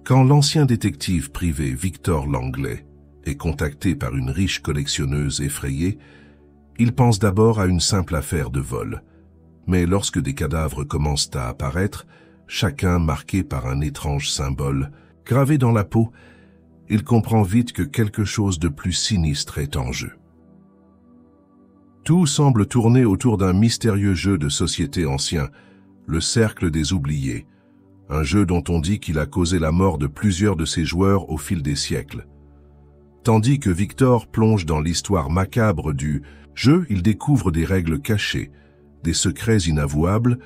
Quand l'ancien détective privé Victor Langley est contacté par une riche collectionneuse effrayée, il pense d'abord à une simple affaire de vol. Mais lorsque des cadavres commencent à apparaître, chacun marqué par un étrange symbole, gravé dans la peau, il comprend vite que quelque chose de plus sinistre est en jeu. Tout semble tourner autour d'un mystérieux jeu de société ancien, le Cercle des Oubliés, un jeu dont on dit qu'il a causé la mort de plusieurs de ses joueurs au fil des siècles. Tandis que Victor plonge dans l'histoire macabre du jeu, il découvre des règles cachées, des secrets inavouables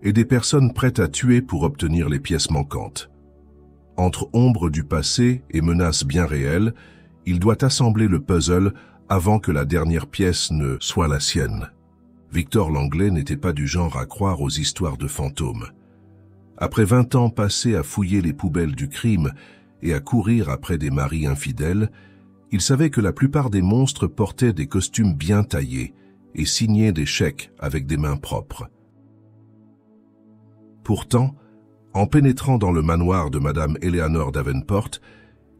et des personnes prêtes à tuer pour obtenir les pièces manquantes. Entre ombres du passé et menaces bien réelles, il doit assembler le puzzle avant que la dernière pièce ne soit la sienne. Victor Langley n'était pas du genre à croire aux histoires de fantômes. Après 20 ans passés à fouiller les poubelles du crime et à courir après des maris infidèles, il savait que la plupart des monstres portaient des costumes bien taillés et signaient des chèques avec des mains propres. Pourtant, en pénétrant dans le manoir de Madame Eleanor Davenport,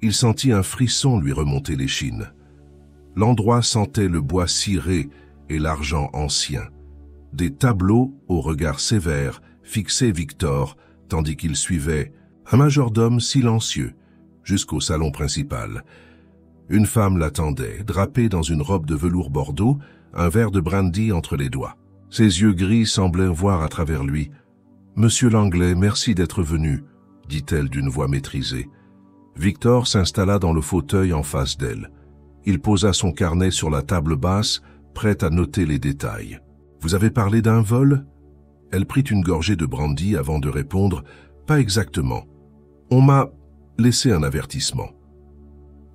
il sentit un frisson lui remonter l'échine. L'endroit sentait le bois ciré et l'argent ancien. Des tableaux au regard sévère fixaient Victor, tandis qu'il suivait un majordome silencieux jusqu'au salon principal. Une femme l'attendait, drapée dans une robe de velours bordeaux, un verre de brandy entre les doigts. Ses yeux gris semblaient voir à travers lui. « Monsieur Langley, merci d'être venu », dit-elle d'une voix maîtrisée. Victor s'installa dans le fauteuil en face d'elle. Il posa son carnet sur la table basse, prêt à noter les détails. « Vous avez parlé d'un vol ?» Elle prit une gorgée de brandy avant de répondre « Pas exactement. On m'a laissé un avertissement. »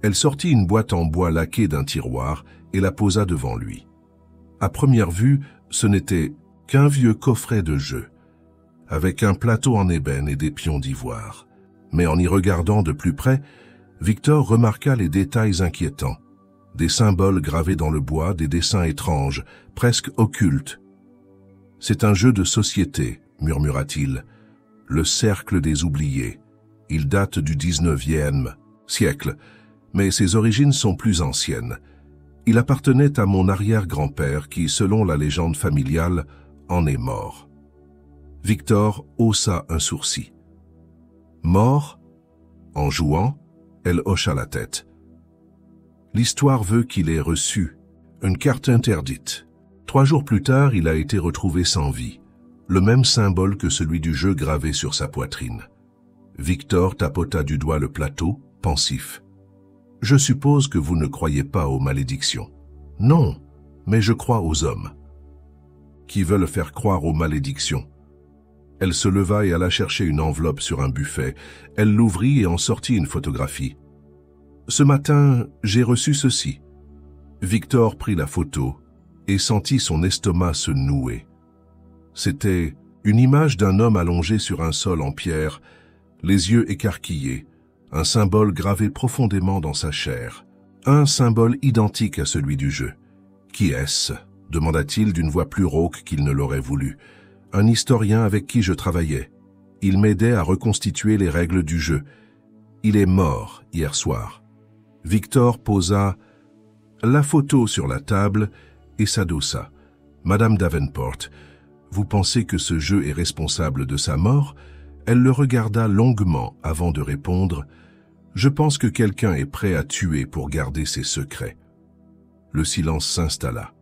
Elle sortit une boîte en bois laquée d'un tiroir et la posa devant lui. À première vue, ce n'était qu'un vieux coffret de jeu, avec un plateau en ébène et des pions d'ivoire. Mais en y regardant de plus près, Victor remarqua les détails inquiétants. Des symboles gravés dans le bois, des dessins étranges, presque occultes. « C'est un jeu de société », murmura-t-il. « Le Cercle des Oubliés. Il date du 19e siècle, mais ses origines sont plus anciennes. Il appartenait à mon arrière-grand-père qui, selon la légende familiale, en est mort. » Victor haussa un sourcil. « Mort ?» En jouant, elle hocha la tête. « L'histoire veut qu'il ait reçu une carte interdite. 3 jours plus tard, il a été retrouvé sans vie, le même symbole que celui du jeu gravé sur sa poitrine. » Victor tapota du doigt le plateau, pensif. « Je suppose que vous ne croyez pas aux malédictions. »« Non, mais je crois aux hommes. » Qui veulent faire croire aux malédictions. Elle se leva et alla chercher une enveloppe sur un buffet. Elle l'ouvrit et en sortit une photographie. « Ce matin, j'ai reçu ceci. » Victor prit la photo et sentit son estomac se nouer. C'était une image d'un homme allongé sur un sol en pierre, les yeux écarquillés, un symbole gravé profondément dans sa chair. Un symbole identique à celui du jeu. « Qui est-ce » demanda-t-il d'une voix plus rauque qu'il ne l'aurait voulu. « Un historien avec qui je travaillais. Il m'aidait à reconstituer les règles du jeu. Il est mort hier soir. » Victor posa la photo sur la table et s'adossa. « Madame Davenport, vous pensez que ce jeu est responsable de sa mort ?» Elle le regarda longuement avant de répondre « Je pense que quelqu'un est prêt à tuer pour garder ses secrets. » Le silence s'installa.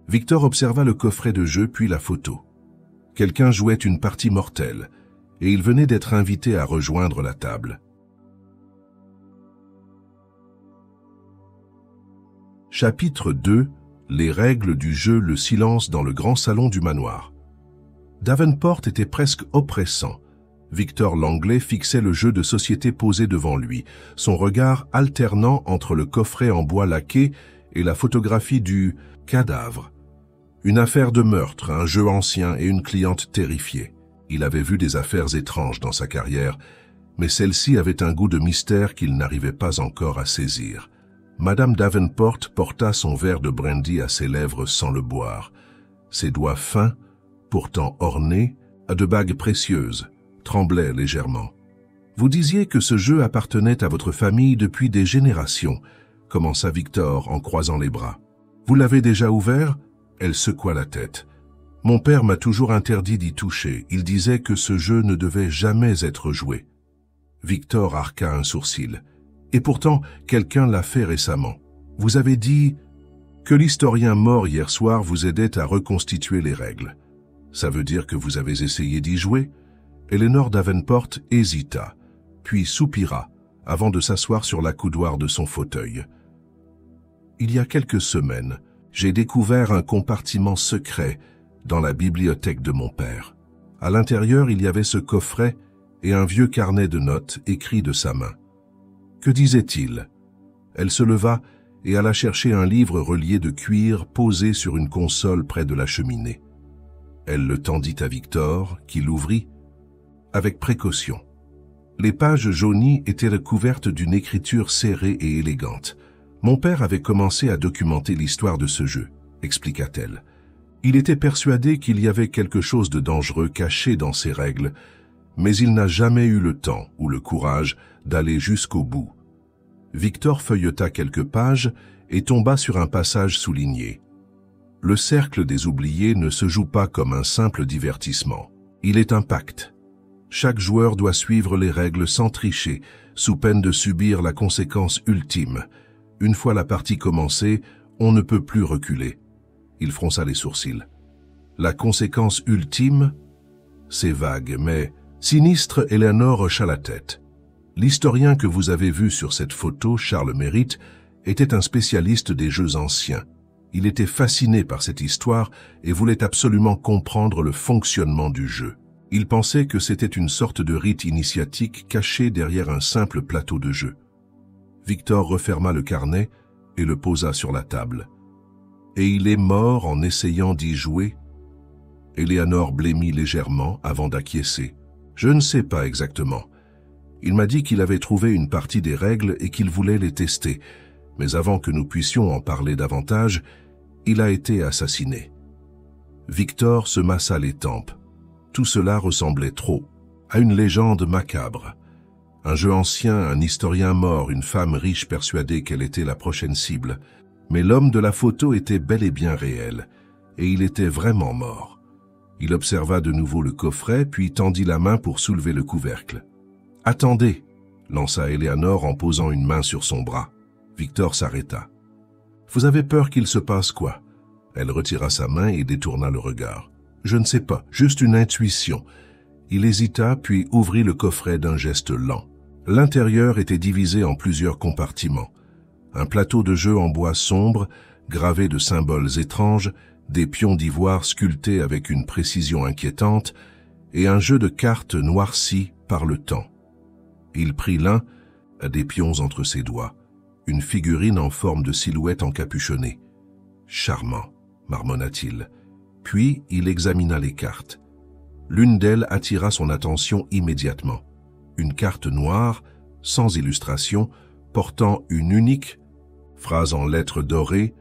Victor observa le coffret de jeu puis la photo. Quelqu'un jouait une partie mortelle et il venait d'être invité à rejoindre la table. Chapitre 2. Les règles du jeu, le silence dans le grand salon du manoir. Davenport était presque oppressant. Victor Langley fixait le jeu de société posé devant lui, son regard alternant entre le coffret en bois laqué et la photographie du cadavre. Une affaire de meurtre, un jeu ancien et une cliente terrifiée. Il avait vu des affaires étranges dans sa carrière, mais celle-ci avait un goût de mystère qu'il n'arrivait pas encore à saisir. Madame Davenport porta son verre de brandy à ses lèvres sans le boire. Ses doigts fins, pourtant ornés, à de bagues précieuses, tremblaient légèrement. Vous disiez que ce jeu appartenait à votre famille depuis des générations, commença Victor en croisant les bras. Vous l'avez déjà ouvert? Elle secoua la tête. Mon père m'a toujours interdit d'y toucher. Il disait que ce jeu ne devait jamais être joué. Victor arqua un sourcil. Et pourtant, quelqu'un l'a fait récemment. Vous avez dit que l'historien mort hier soir vous aidait à reconstituer les règles. Ça veut dire que vous avez essayé d'y jouer? Eleanor Davenport hésita, puis soupira, avant de s'asseoir sur la coudoir de son fauteuil. Il y a quelques semaines, j'ai découvert un compartiment secret dans la bibliothèque de mon père. À l'intérieur, il y avait ce coffret et un vieux carnet de notes écrit de sa main. Que disait-il? Elle se leva et alla chercher un livre relié de cuir posé sur une console près de la cheminée. Elle le tendit à Victor, qui l'ouvrit avec précaution. Les pages jaunies étaient recouvertes d'une écriture serrée et élégante. Mon père avait commencé à documenter l'histoire de ce jeu, expliqua-t-elle. Il était persuadé qu'il y avait quelque chose de dangereux caché dans ces règles, mais il n'a jamais eu le temps ou le courage d'aller jusqu'au bout. Victor feuilleta quelques pages et tomba sur un passage souligné. Le cercle des oubliés ne se joue pas comme un simple divertissement. Il est un pacte. Chaque joueur doit suivre les règles sans tricher, sous peine de subir la conséquence ultime. Une fois la partie commencée, on ne peut plus reculer. Il fronça les sourcils. La conséquence ultime? C'est vague, mais sinistre. Eleanor hocha la tête. L'historien que vous avez vu sur cette photo, Charles Merritt, était un spécialiste des jeux anciens. Il était fasciné par cette histoire et voulait absolument comprendre le fonctionnement du jeu. Il pensait que c'était une sorte de rite initiatique caché derrière un simple plateau de jeu. Victor referma le carnet et le posa sur la table. Et il est mort en essayant d'y jouer? Eleanor blêmit légèrement avant d'acquiescer. Je ne sais pas exactement. Il m'a dit qu'il avait trouvé une partie des règles et qu'il voulait les tester, mais avant que nous puissions en parler davantage, il a été assassiné. Victor se massa les tempes. Tout cela ressemblait trop à une légende macabre. Un jeu ancien, un historien mort, une femme riche persuadée qu'elle était la prochaine cible. Mais l'homme de la photo était bel et bien réel, et il était vraiment mort. Il observa de nouveau le coffret, puis tendit la main pour soulever le couvercle. « Attendez !» lança Eleanor en posant une main sur son bras. Victor s'arrêta. « Vous avez peur qu'il se passe quoi ?» Elle retira sa main et détourna le regard. « Je ne sais pas, juste une intuition. » Il hésita, puis ouvrit le coffret d'un geste lent. L'intérieur était divisé en plusieurs compartiments. Un plateau de jeu en bois sombre, gravé de symboles étranges, des pions d'ivoire sculptés avec une précision inquiétante, et un jeu de cartes noirci par le temps. Il prit l'un, des pions entre ses doigts, une figurine en forme de silhouette encapuchonnée. « Charmant », marmonna-t-il. Puis il examina les cartes. L'une d'elles attira son attention immédiatement. Une carte noire, sans illustration, portant une unique phrase en lettres dorées.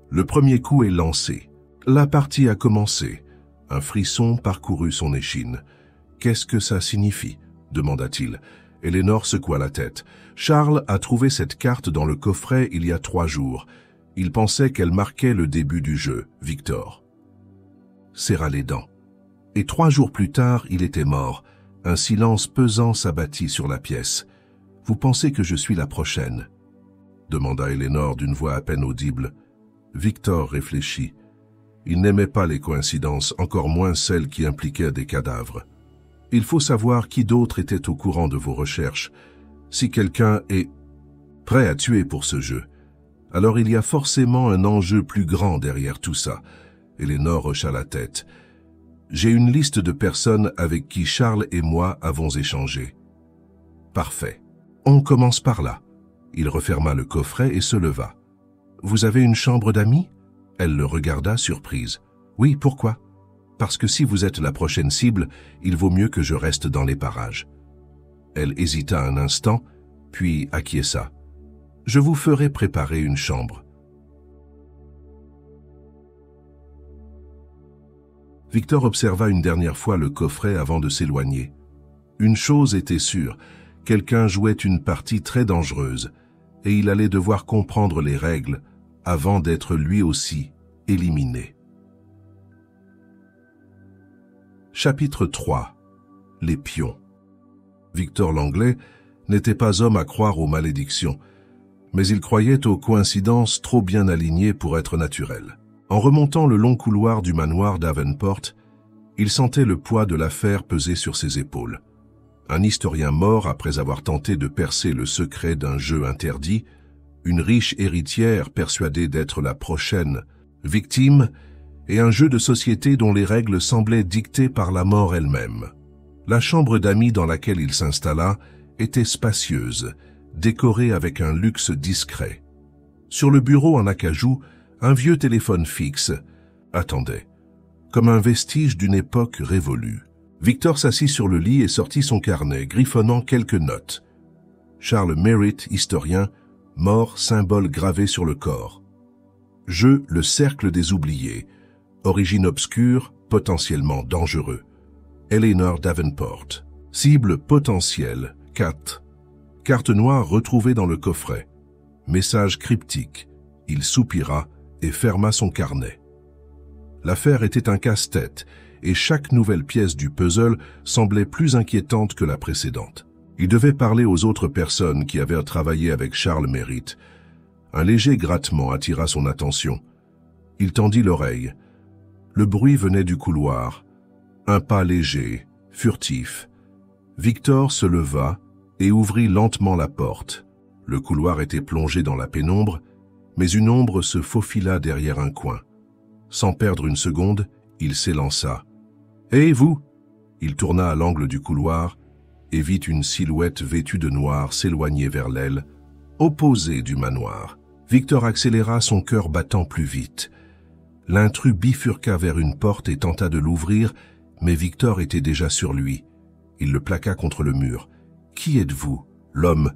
Le premier coup est lancé. La partie a commencé. Un frisson parcourut son échine. « Qu'est-ce que ça signifie ?» demanda-t-il. Eleanor secoua la tête. Charles a trouvé cette carte dans le coffret il y a 3 jours. Il pensait qu'elle marquait le début du jeu. Victor serra les dents. Et 3 jours plus tard, il était mort. Un silence pesant s'abattit sur la pièce. « Vous pensez que je suis la prochaine ?» demanda Eleanor d'une voix à peine audible. Victor réfléchit. Il n'aimait pas les coïncidences, encore moins celles qui impliquaient des cadavres. « Il faut savoir qui d'autre était au courant de vos recherches. Si quelqu'un est prêt à tuer pour ce jeu, alors il y a forcément un enjeu plus grand derrière tout ça. » Eleanor hocha la tête. « J'ai une liste de personnes avec qui Charles et moi avons échangé. »« Parfait. On commence par là. » Il referma le coffret et se leva. « Vous avez une chambre d'amis ?» Elle le regarda surprise. « Oui, pourquoi ?»« Parce que si vous êtes la prochaine cible, il vaut mieux que je reste dans les parages. » Elle hésita un instant, puis acquiesça. « Je vous ferai préparer une chambre. » Victor observa une dernière fois le coffret avant de s'éloigner. Une chose était sûre, Quelqu'un jouait une partie très dangereuse et il allait devoir comprendre les règles avant d'être lui aussi éliminé. Chapitre 3. Les pions. Victor Langlais n'était pas homme à croire aux malédictions, mais il croyait aux coïncidences trop bien alignées pour être naturelles. En remontant le long couloir du manoir Davenport, il sentait le poids de l'affaire peser sur ses épaules. Un historien mort après avoir tenté de percer le secret d'un jeu interdit, une riche héritière persuadée d'être la prochaine victime, et un jeu de société dont les règles semblaient dictées par la mort elle-même. La chambre d'amis dans laquelle il s'installa était spacieuse, décorée avec un luxe discret. Sur le bureau en acajou, un vieux téléphone fixe attendait, comme un vestige d'une époque révolue. Victor s'assit sur le lit et sortit son carnet, griffonnant quelques notes. Charles Merritt, historien, mort, symbole gravé sur le corps. Jeu, le cercle des oubliés. Origine obscure, potentiellement dangereux. Eleanor Davenport. Cible potentielle, 4. Carte noire retrouvée dans le coffret. Message cryptique. Il soupira et ferma son carnet. L'affaire était un casse-tête, et chaque nouvelle pièce du puzzle semblait plus inquiétante que la précédente. Il devait parler aux autres personnes qui avaient travaillé avec Charles Merritt. Un léger grattement attira son attention. Il tendit l'oreille. Le bruit venait du couloir. Un pas léger, furtif. Victor se leva et ouvrit lentement la porte. Le couloir était plongé dans la pénombre, mais une ombre se faufila derrière un coin. Sans perdre une seconde, il s'élança. « Hé, vous !» Il tourna à l'angle du couloir et vit une silhouette vêtue de noir s'éloigner vers l'aile, opposée du manoir. Victor accéléra, son cœur battant plus vite. L'intrus bifurqua vers une porte et tenta de l'ouvrir, mais Victor était déjà sur lui. Il le plaqua contre le mur. « Qui êtes-vous » L'homme,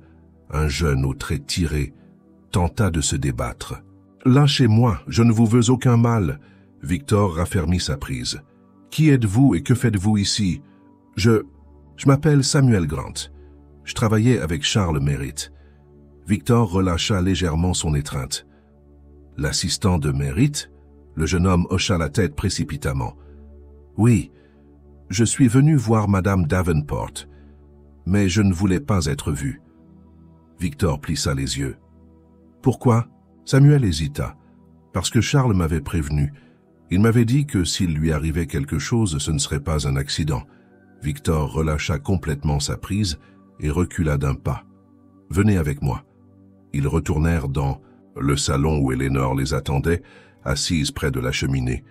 un jeune aux traits tirés, tenta de se débattre. « Lâchez-moi, je ne vous veux aucun mal. » Victor raffermit sa prise. « Qui êtes-vous et que faites-vous ici ?»« Je m'appelle Samuel Grant. Je travaillais avec Charles Merritt. » Victor relâcha légèrement son étreinte. « L'assistant de Merritt ?» Le jeune homme hocha la tête précipitamment. « Oui, je suis venu voir Madame Davenport, mais je ne voulais pas être vu. » Victor plissa les yeux. « Pourquoi ?» Samuel hésita. « Parce que Charles m'avait prévenu. Il m'avait dit que s'il lui arrivait quelque chose, ce ne serait pas un accident. » Victor relâcha complètement sa prise et recula d'un pas. « Venez avec moi. » Ils retournèrent dans le salon où Eleanor les attendait, assise près de la cheminée.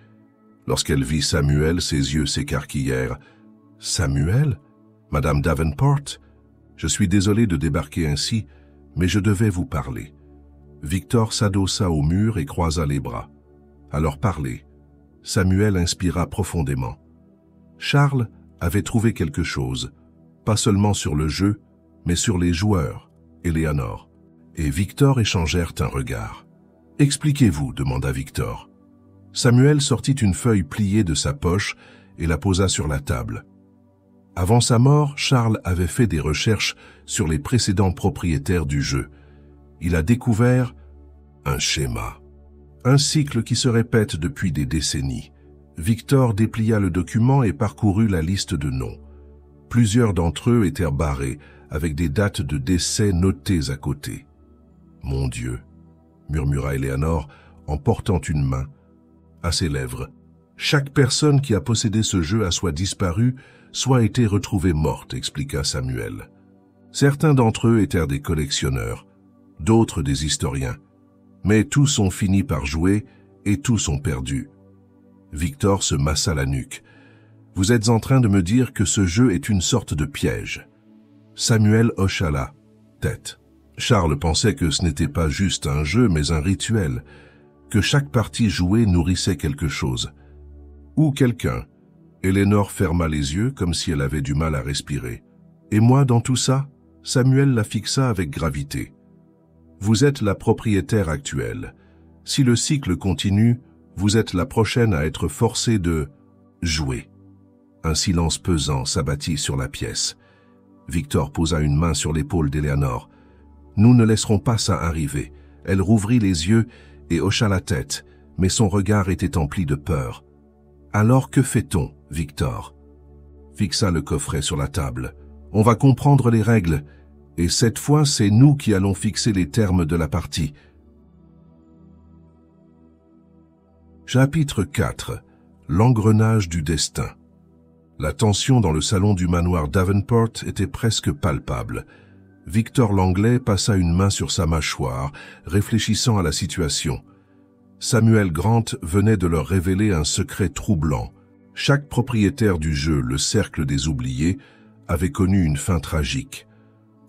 Lorsqu'elle vit Samuel, ses yeux s'écarquillèrent. « Samuel ? Madame Davenport ? Je suis désolé de débarquer ainsi, mais je devais vous parler. » Victor s'adossa au mur et croisa les bras. « Alors parlez. » Samuel inspira profondément. Charles avait trouvé quelque chose, pas seulement sur le jeu, mais sur les joueurs, Eleanor. Et Victor échangèrent un regard. « Expliquez-vous, » demanda Victor. Samuel sortit une feuille pliée de sa poche et la posa sur la table. Avant sa mort, Charles avait fait des recherches sur les précédents propriétaires du jeu. Il a découvert un schéma, un cycle qui se répète depuis des décennies. Victor déplia le document et parcourut la liste de noms. Plusieurs d'entre eux étaient barrés, avec des dates de décès notées à côté. « Mon Dieu !» murmura Eleanor en portant une main à ses lèvres. « Chaque personne qui a possédé ce jeu a soit disparu, soit été retrouvée morte, » expliqua Samuel. Certains d'entre eux étaient des collectionneurs, d'autres des historiens. Mais tous ont fini par jouer et tous ont perdu. Victor se massa la nuque. « Vous êtes en train de me dire que ce jeu est une sorte de piège. » Samuel hocha la tête. Charles pensait que ce n'était pas juste un jeu, mais un rituel, que chaque partie jouée nourrissait quelque chose. Ou quelqu'un. Eleanor ferma les yeux comme si elle avait du mal à respirer. « Et moi dans tout ça ?» Samuel la fixa avec gravité. « Vous êtes la propriétaire actuelle. Si le cycle continue, vous êtes la prochaine à être forcée de jouer. » Un silence pesant s'abattit sur la pièce. Victor posa une main sur l'épaule d'Eleanor. Nous ne laisserons pas ça arriver. Elle rouvrit les yeux et hocha la tête, mais son regard était empli de peur. Alors que fait-on, Victor? Fixa le coffret sur la table. On va comprendre les règles, et cette fois c'est nous qui allons fixer les termes de la partie. Chapitre 4. L'engrenage du destin. La tension dans le salon du manoir Davenport était presque palpable. Victor Langlais passa une main sur sa mâchoire, réfléchissant à la situation. Samuel Grant venait de leur révéler un secret troublant. Chaque propriétaire du jeu, le Cercle des Oubliés, avait connu une fin tragique.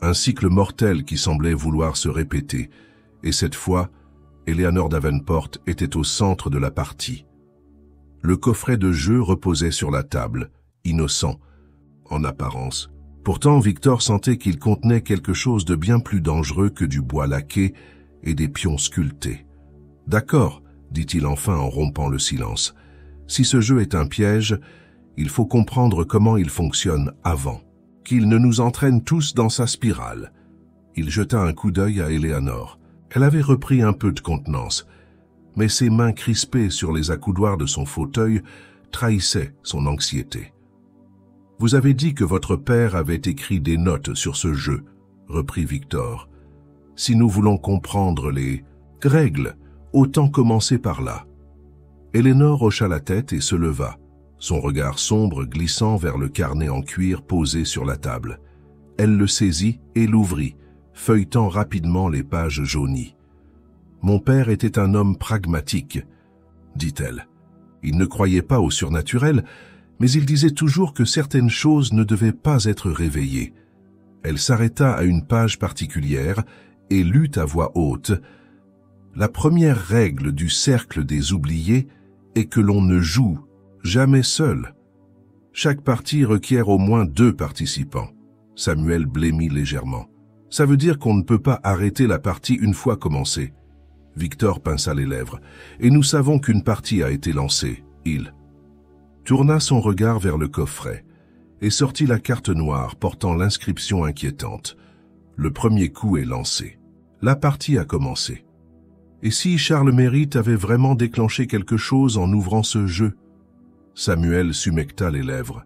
Un cycle mortel qui semblait vouloir se répéter. Et cette fois, Eleanor Davenport était au centre de la partie. Le coffret de jeu reposait sur la table, innocent, en apparence. Pourtant, Victor sentait qu'il contenait quelque chose de bien plus dangereux que du bois laqué et des pions sculptés. « D'accord, » dit-il enfin en rompant le silence. « Si ce jeu est un piège, il faut comprendre comment il fonctionne avant. Qu'il ne nous entraîne tous dans sa spirale. » Il jeta un coup d'œil à Eleanor. Elle avait repris un peu de contenance, mais ses mains crispées sur les accoudoirs de son fauteuil trahissaient son anxiété. « Vous avez dit que votre père avait écrit des notes sur ce jeu, » reprit Victor. « Si nous voulons comprendre les règles, autant commencer par là. » Eleanor hocha la tête et se leva, son regard sombre glissant vers le carnet en cuir posé sur la table. Elle le saisit et l'ouvrit, feuilletant rapidement les pages jaunies. « Mon père était un homme pragmatique, » dit-elle. Il ne croyait pas au surnaturel, mais il disait toujours que certaines choses ne devaient pas être réveillées. Elle s'arrêta à une page particulière et lut à voix haute. « La première règle du Cercle des Oubliés est que l'on ne joue jamais seul. Chaque partie requiert au moins 2 participants. » Samuel blêmit légèrement. « Ça veut dire qu'on ne peut pas arrêter la partie une fois commencée. » Victor pinça les lèvres. « Et nous savons qu'une partie a été lancée. » Il tourna son regard vers le coffret et sortit la carte noire portant l'inscription inquiétante. Le premier coup est lancé. La partie a commencé. Et si Charles Merritt avait vraiment déclenché quelque chose en ouvrant ce jeu? Samuel s'humecta les lèvres.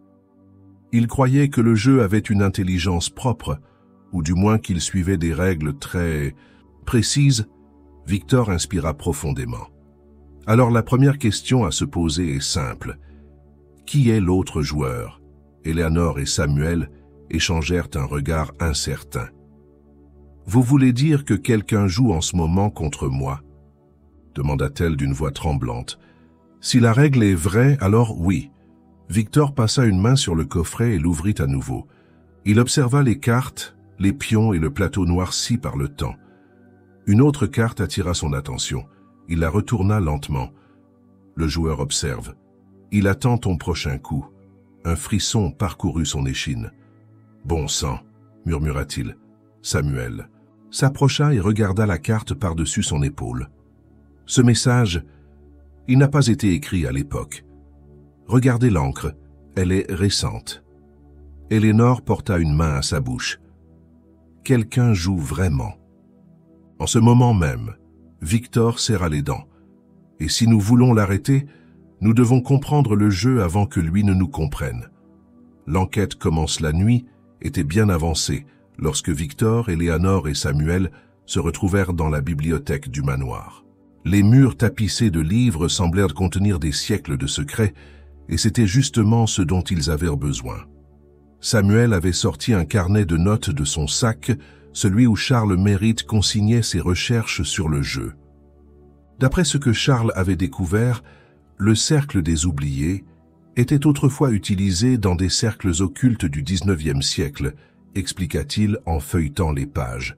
Il croyait que le jeu avait une intelligence propre, ou du moins qu'il suivait des règles très précises. Victor inspira profondément. Alors la première question à se poser est simple. Qui est l'autre joueur? Eleanor et Samuel échangèrent un regard incertain. Vous voulez dire que quelqu'un joue en ce moment contre moi? Demanda-t-elle d'une voix tremblante. Si la règle est vraie, alors oui. Victor passa une main sur le coffret et l'ouvrit à nouveau. Il observa les cartes, les pions et le plateau noirci par le temps. Une autre carte attira son attention. Il la retourna lentement. Le joueur observe. Il attend ton prochain coup. Un frisson parcourut son échine. Bon sang, murmura-t-il. Samuel s'approcha et regarda la carte par-dessus son épaule. Ce message, il n'a pas été écrit à l'époque. Regardez l'encre, elle est récente. Eleanor porta une main à sa bouche. Quelqu'un joue vraiment. En ce moment même, Victor serra les dents. Et si nous voulons l'arrêter, nous devons comprendre le jeu avant que lui ne nous comprenne. L'enquête commence la nuit, était bien avancée, lorsque Victor, Eleanor et Samuel se retrouvèrent dans la bibliothèque du manoir. Les murs tapissés de livres semblèrent contenir des siècles de secrets, et c'était justement ce dont ils avaient besoin. Samuel avait sorti un carnet de notes de son sac, celui où Charles Merritt consignait ses recherches sur le jeu. D'après ce que Charles avait découvert, le Cercle des Oubliés était autrefois utilisé dans des cercles occultes du XIXe siècle, expliqua-t-il en feuilletant les pages.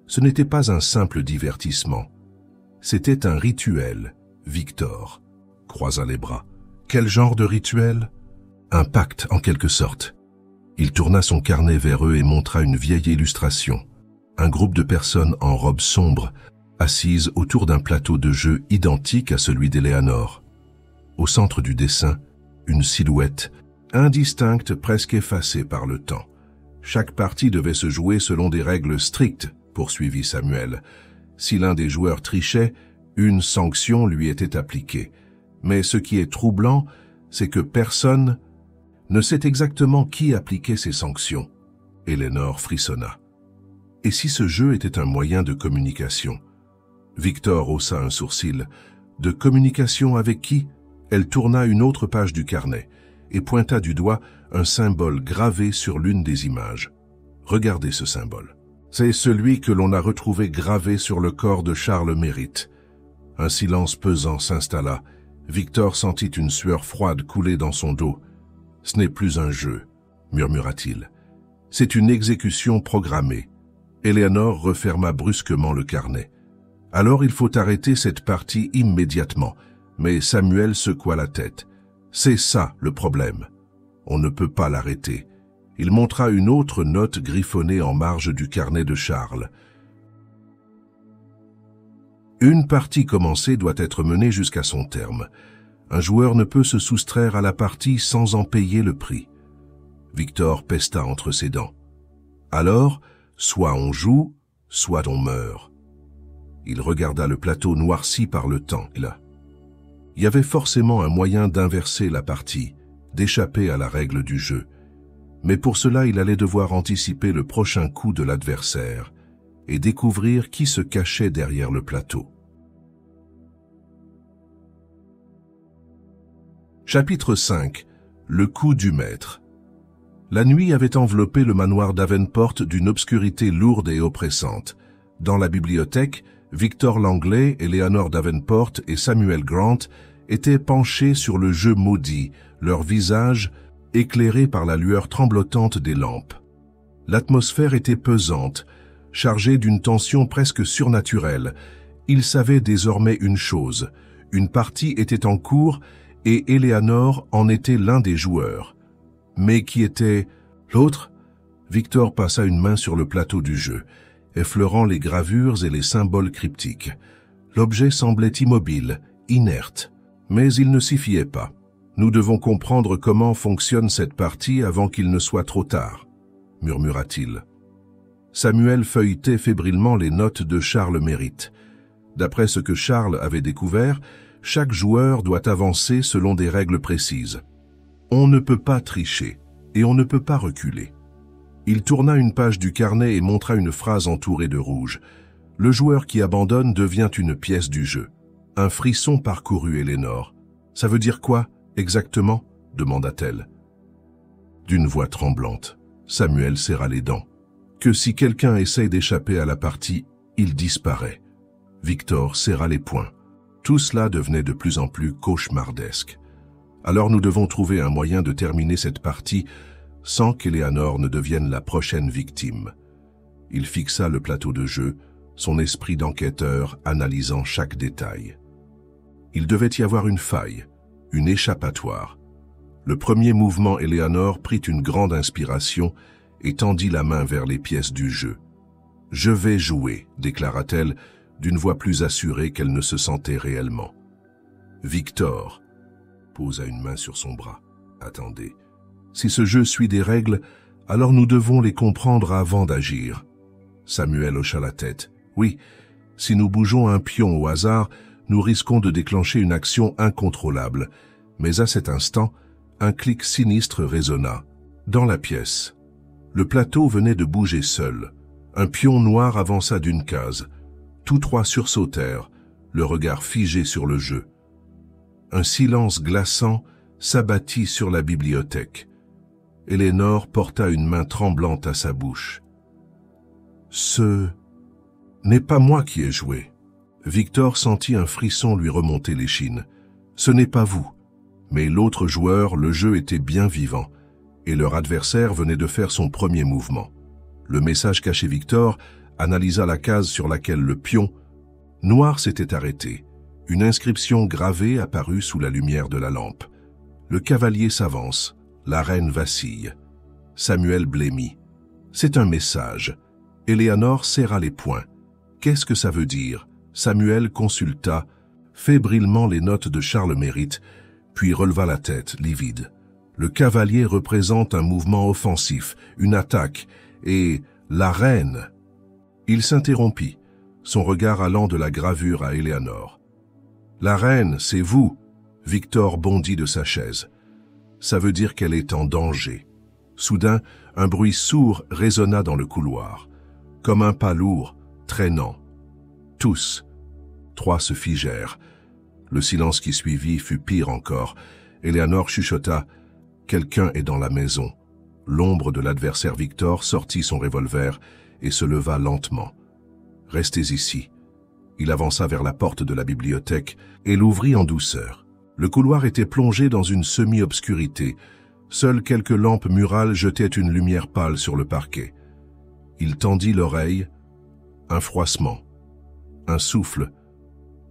Ce n'était pas un simple divertissement. C'était un rituel. Victor croisa les bras. Quel genre de rituel? Un pacte, en quelque sorte. Il tourna son carnet vers eux et montra une vieille illustration. Un groupe de personnes en robes sombres, assises autour d'un plateau de jeu identique à celui d'Eleanor. Au centre du dessin, une silhouette, indistincte, presque effacée par le temps. Chaque partie devait se jouer selon des règles strictes, poursuivit Samuel. Si l'un des joueurs trichait, une sanction lui était appliquée. Mais ce qui est troublant, c'est que personne ne sait exactement qui appliquait ces sanctions. Eleanor frissonna. Et si ce jeu était un moyen de communication? Victor haussa un sourcil. De communication avec qui? Elle tourna une autre page du carnet et pointa du doigt un symbole gravé sur l'une des images. Regardez ce symbole. C'est celui que l'on a retrouvé gravé sur le corps de Charles Mérite. Un silence pesant s'installa. Victor sentit une sueur froide couler dans son dos. « Ce n'est plus un jeu », murmura-t-il. « C'est une exécution programmée. » Eleanor referma brusquement le carnet. « Alors il faut arrêter cette partie immédiatement. » Mais Samuel secoua la tête. « C'est ça le problème. On ne peut pas l'arrêter. » Il montra une autre note griffonnée en marge du carnet de Charles. Une partie commencée doit être menée jusqu'à son terme. Un joueur ne peut se soustraire à la partie sans en payer le prix. Victor pesta entre ses dents. Alors, soit on joue, soit on meurt. Il regarda le plateau noirci par le temps. Là, il y avait forcément un moyen d'inverser la partie, d'échapper à la règle du jeu. Mais pour cela, il allait devoir anticiper le prochain coup de l'adversaire et découvrir qui se cachait derrière le plateau. Chapitre 5. Le coup du maître. La nuit avait enveloppé le manoir d'Avenport d'une obscurité lourde et oppressante. Dans la bibliothèque, Victor Langley, Eleanor Davenport et Samuel Grant étaient penchés sur le jeu maudit, leurs visages éclairés par la lueur tremblotante des lampes. L'atmosphère était pesante, chargée d'une tension presque surnaturelle. Ils savaient désormais une chose, une partie était en cours et Eleanor en était l'un des joueurs. Mais qui était l'autre? Victor passa une main sur le plateau du jeu, effleurant les gravures et les symboles cryptiques. L'objet semblait immobile, inerte, mais il ne s'y fiait pas. Nous devons comprendre comment fonctionne cette partie avant qu'il ne soit trop tard, murmura-t-il. Samuel feuilletait fébrilement les notes de Charles Mérite. D'après ce que Charles avait découvert, chaque joueur doit avancer selon des règles précises. On ne peut pas tricher et on ne peut pas reculer. Il tourna une page du carnet et montra une phrase entourée de rouge. Le joueur qui abandonne devient une pièce du jeu. Un frisson parcourut Eleanor. « Ça veut dire quoi, exactement » demanda-t-elle. D'une voix tremblante, Samuel serra les dents. « Que si quelqu'un essaye d'échapper à la partie, il disparaît. » Victor serra les poings. Tout cela devenait de plus en plus cauchemardesque. Alors nous devons trouver un moyen de terminer cette partie sans qu'Eleanor ne devienne la prochaine victime. Il fixa le plateau de jeu, son esprit d'enquêteur analysant chaque détail. Il devait y avoir une faille, une échappatoire. Le premier mouvement, Eleanor prit une grande inspiration et tendit la main vers les pièces du jeu. « Je vais jouer », déclara-t-elle, d'une voix plus assurée qu'elle ne se sentait réellement. Victor posa une main sur son bras. « Attendez, si ce jeu suit des règles, alors nous devons les comprendre avant d'agir. » Samuel hocha la tête. « Oui, si nous bougeons un pion au hasard, nous risquons de déclencher une action incontrôlable. » Mais à cet instant, un clic sinistre résonna. Dans la pièce, le plateau venait de bouger seul. Un pion noir avança d'une case. Tous trois sursautèrent, le regard figé sur le jeu. Un silence glaçant s'abattit sur la bibliothèque. Eleanor porta une main tremblante à sa bouche. « Ce n'est pas moi qui ai joué. » Victor sentit un frisson lui remonter l'échine. « Ce n'est pas vous. » Mais l'autre joueur, le jeu était bien vivant, et leur adversaire venait de faire son premier mouvement. Le message caché Victor analysa la case sur laquelle le pion noir s'était arrêté. Une inscription gravée apparut sous la lumière de la lampe. Le cavalier s'avance, la reine vacille. Samuel blêmit. C'est un message. Eleanor serra les poings. Qu'est-ce que ça veut dire? Samuel consulta fébrilement les notes de Charles Mérite, puis releva la tête, livide. Le cavalier représente un mouvement offensif, une attaque, et la reine. Il s'interrompit, son regard allant de la gravure à Éléanore. « La reine, c'est vous !» Victor bondit de sa chaise. Ça veut dire qu'elle est en danger. Soudain, un bruit sourd résonna dans le couloir, comme un pas lourd, traînant. Tous. 3 se figèrent. Le silence qui suivit fut pire encore. Éléanore chuchota « Quelqu'un est dans la maison ». L'ombre de l'adversaire Victor sortit son revolver et se leva lentement. « Restez ici ». Il avança vers la porte de la bibliothèque et l'ouvrit en douceur. Le couloir était plongé dans une semi-obscurité. Seules quelques lampes murales jetaient une lumière pâle sur le parquet. Il tendit l'oreille. Un froissement. Un souffle.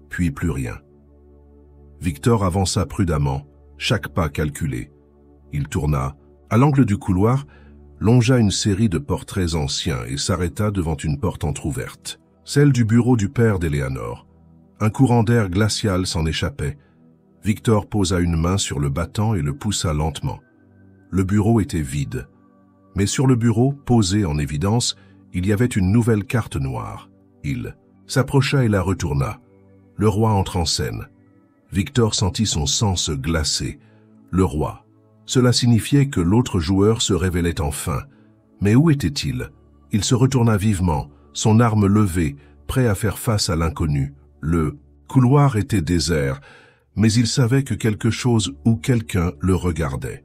Puis plus rien. Victor avança prudemment, chaque pas calculé. Il tourna. À l'angle du couloir, longea une série de portraits anciens et s'arrêta devant une porte entr'ouverte. Celle du bureau du père d'Éléanore. Un courant d'air glacial s'en échappait. Victor posa une main sur le battant et le poussa lentement. Le bureau était vide. Mais sur le bureau, posé en évidence, il y avait une nouvelle carte noire. Il s'approcha et la retourna. Le roi entre en scène. Victor sentit son sang se glacer. Le roi. Cela signifiait que l'autre joueur se révélait enfin. Mais où était-il? Il se retourna vivement, son arme levée, prêt à faire face à l'inconnu. Le couloir était désert, mais il savait que quelque chose ou quelqu'un le regardait.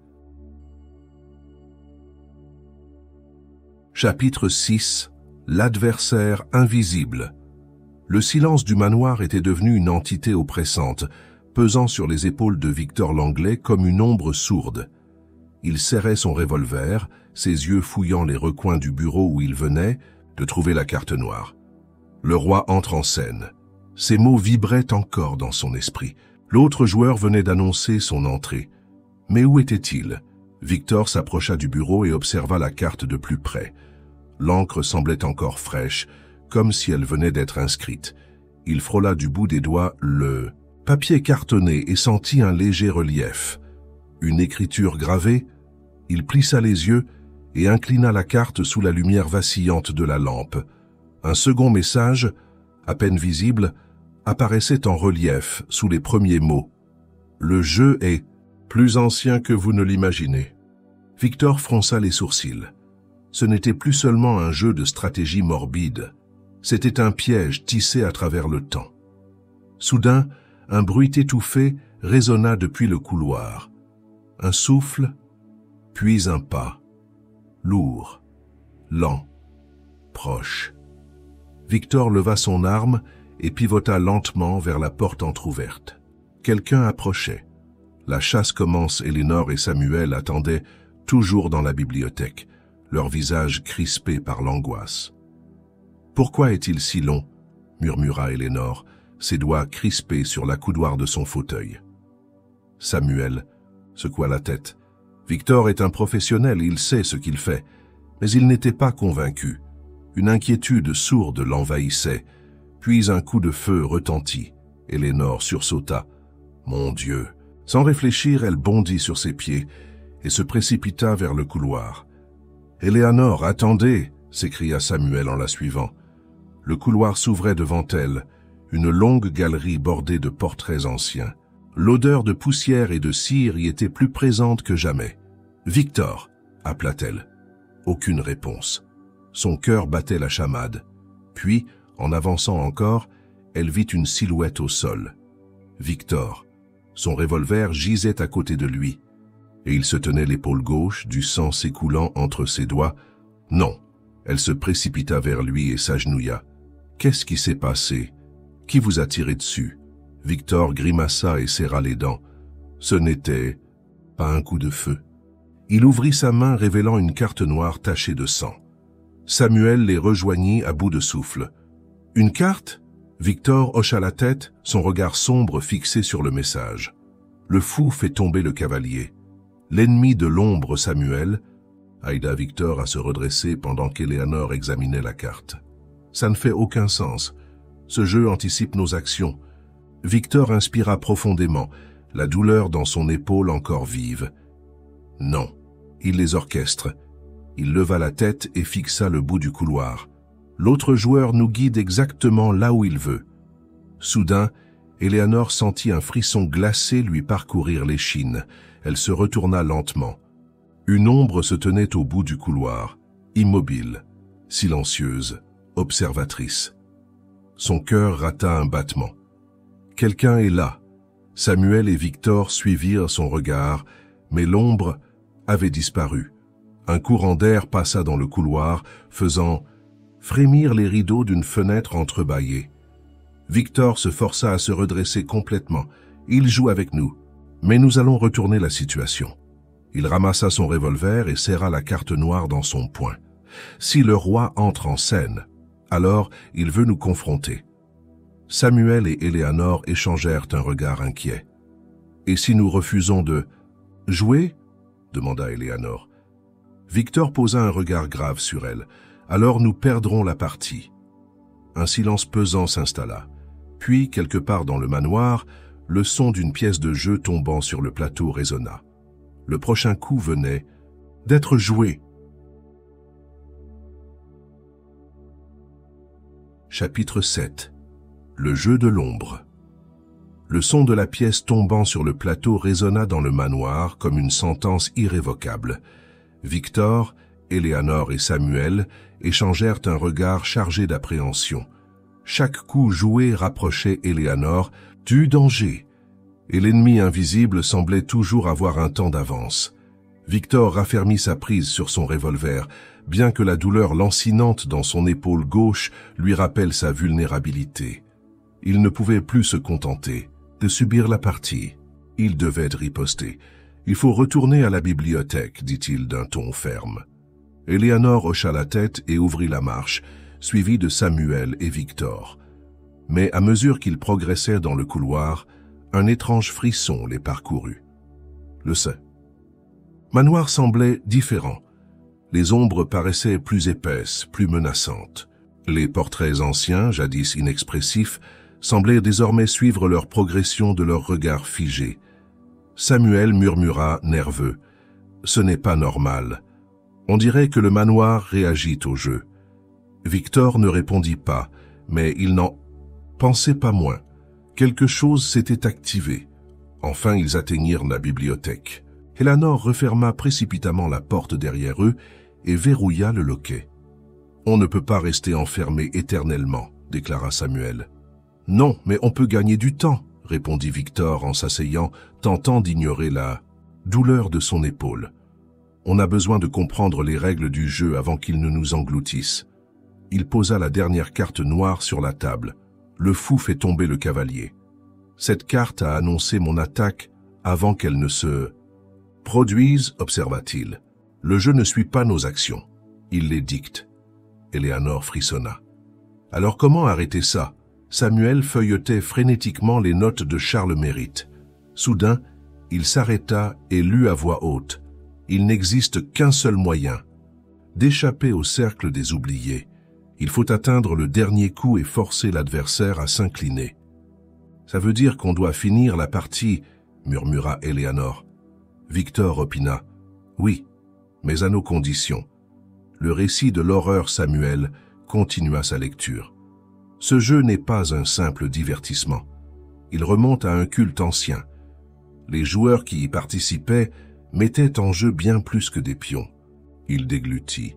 Chapitre 6. L'adversaire invisible. Le silence du manoir était devenu une entité oppressante, pesant sur les épaules de Victor Langlais comme une ombre sourde. Il serrait son revolver, ses yeux fouillant les recoins du bureau où il venait de trouver la carte noire. Le roi entre en scène. Ces mots vibraient encore dans son esprit. L'autre joueur venait d'annoncer son entrée. Mais où était-il? Victor s'approcha du bureau et observa la carte de plus près. L'encre semblait encore fraîche, comme si elle venait d'être inscrite. Il frôla du bout des doigts le papier cartonné et sentit un léger relief. Une écriture gravée. Il plissa les yeux et inclina la carte sous la lumière vacillante de la lampe. Un second message, à peine visible, apparaissait en relief sous les premiers mots. Le jeu est plus ancien que vous ne l'imaginez. Victor fronça les sourcils. Ce n'était plus seulement un jeu de stratégie morbide. C'était un piège tissé à travers le temps. Soudain, un bruit étouffé résonna depuis le couloir. Un souffle, puis un pas. Lourd, lent, proche. Victor leva son arme et pivota lentement vers la porte entr'ouverte. Quelqu'un approchait. La chasse commence, Éléanore et Samuel attendaient, toujours dans la bibliothèque, leurs visages crispés par l'angoisse. « Pourquoi est-il si long ?» murmura Éléanore, ses doigts crispés sur l'accoudoir de son fauteuil. Samuel secoua la tête. Victor est un professionnel, il sait ce qu'il fait, mais il n'était pas convaincu. Une inquiétude sourde l'envahissait, puis un coup de feu retentit. Éléanore sursauta. « Mon Dieu !» Sans réfléchir, elle bondit sur ses pieds et se précipita vers le couloir. « Éléanore, attendez !» s'écria Samuel en la suivant. Le couloir s'ouvrait devant elle, une longue galerie bordée de portraits anciens. L'odeur de poussière et de cire y était plus présente que jamais. « Victor !» appela-t-elle. Aucune réponse. Son cœur battait la chamade. Puis, en avançant encore, elle vit une silhouette au sol. Victor. Son revolver gisait à côté de lui, et il se tenait l'épaule gauche, du sang s'écoulant entre ses doigts. Non, elle se précipita vers lui et s'agenouilla. « Qu'est-ce qui s'est passé? Qui vous a tiré dessus ?» Victor grimaça et serra les dents. Ce n'était pas un coup de feu. Il ouvrit sa main révélant une carte noire tachée de sang. Samuel les rejoignit à bout de souffle. « Une carte ?» Victor hocha la tête, son regard sombre fixé sur le message. Le fou fait tomber le cavalier. L'ennemi de l'ombre Samuel aida Victor à se redresser pendant qu'Éléanore examinait la carte. Ça ne fait aucun sens. Ce jeu anticipe nos actions. Victor inspira profondément, la douleur dans son épaule encore vive. Non, il les orchestre. Il leva la tête et fixa le bout du couloir. L'autre joueur nous guide exactement là où il veut. Soudain, Eleanor sentit un frisson glacé lui parcourir l'échine. Elle se retourna lentement. Une ombre se tenait au bout du couloir, immobile, silencieuse, observatrice. Son cœur rata un battement. Quelqu'un est là. Samuel et Victor suivirent son regard, mais l'ombre avait disparu. Un courant d'air passa dans le couloir, faisant frémir les rideaux d'une fenêtre entrebâillée. Victor se força à se redresser complètement. Il joue avec nous, mais nous allons retourner la situation. Il ramassa son revolver et serra la carte noire dans son poing. Si le roi entre en scène, alors il veut nous confronter. Samuel et Eleanor échangèrent un regard inquiet. « Et si nous refusons de jouer ?» demanda Eleanor. Victor posa un regard grave sur elle. « Alors nous perdrons la partie. » Un silence pesant s'installa. Puis, quelque part dans le manoir, le son d'une pièce de jeu tombant sur le plateau résonna. Le prochain coup venait d'être joué. Chapitre 7. Le jeu de l'ombre. Le son de la pièce tombant sur le plateau résonna dans le manoir comme une sentence irrévocable. Victor, Eleanor et Samuel échangèrent un regard chargé d'appréhension. Chaque coup joué rapprochait Eleanor du danger, et l'ennemi invisible semblait toujours avoir un temps d'avance. Victor raffermit sa prise sur son revolver, bien que la douleur lancinante dans son épaule gauche lui rappelle sa vulnérabilité. Il ne pouvait plus se contenter de subir la partie. Il devait riposter. « Il faut retourner à la bibliothèque », dit-il d'un ton ferme. Eleanor hocha la tête et ouvrit la marche, suivi de Samuel et Victor. Mais à mesure qu'ils progressaient dans le couloir, un étrange frisson les parcourut. Le manoir semblait différent. Les ombres paraissaient plus épaisses, plus menaçantes. Les portraits anciens, jadis inexpressifs, semblaient désormais suivre leur progression de leur regard figé. Samuel murmura, nerveux. « Ce n'est pas normal. On dirait que le manoir réagit au jeu. » Victor ne répondit pas, mais il n'en pensait pas moins. Quelque chose s'était activé. Enfin, ils atteignirent la bibliothèque. Eleanor referma précipitamment la porte derrière eux et verrouilla le loquet. « On ne peut pas rester enfermé éternellement, » déclara Samuel. « Non, mais on peut gagner du temps, » répondit Victor en s'asseyant, tentant d'ignorer la douleur de son épaule. « On a besoin de comprendre les règles du jeu avant qu'ils ne nous engloutissent. » Il posa la dernière carte noire sur la table. Le fou fait tomber le cavalier. Cette carte a annoncé mon attaque avant qu'elle ne se produise, observa-t-il. Le jeu ne suit pas nos actions. Il les dicte. Eleanor frissonna. Alors comment arrêter ça? Samuel feuilletait frénétiquement les notes de Charles Mérite. Soudain, il s'arrêta et lut à voix haute. Il n'existe qu'un seul moyen. D'échapper au cercle des oubliés. Il faut atteindre le dernier coup et forcer l'adversaire à s'incliner. Ça veut dire qu'on doit finir la partie, murmura Eleanor. Victor opina. Oui, mais à nos conditions. Le récit de l'horreur Samuel continua sa lecture. Ce jeu n'est pas un simple divertissement. Il remonte à un culte ancien. Les joueurs qui y participaient mettaient en jeu bien plus que des pions. Il déglutit.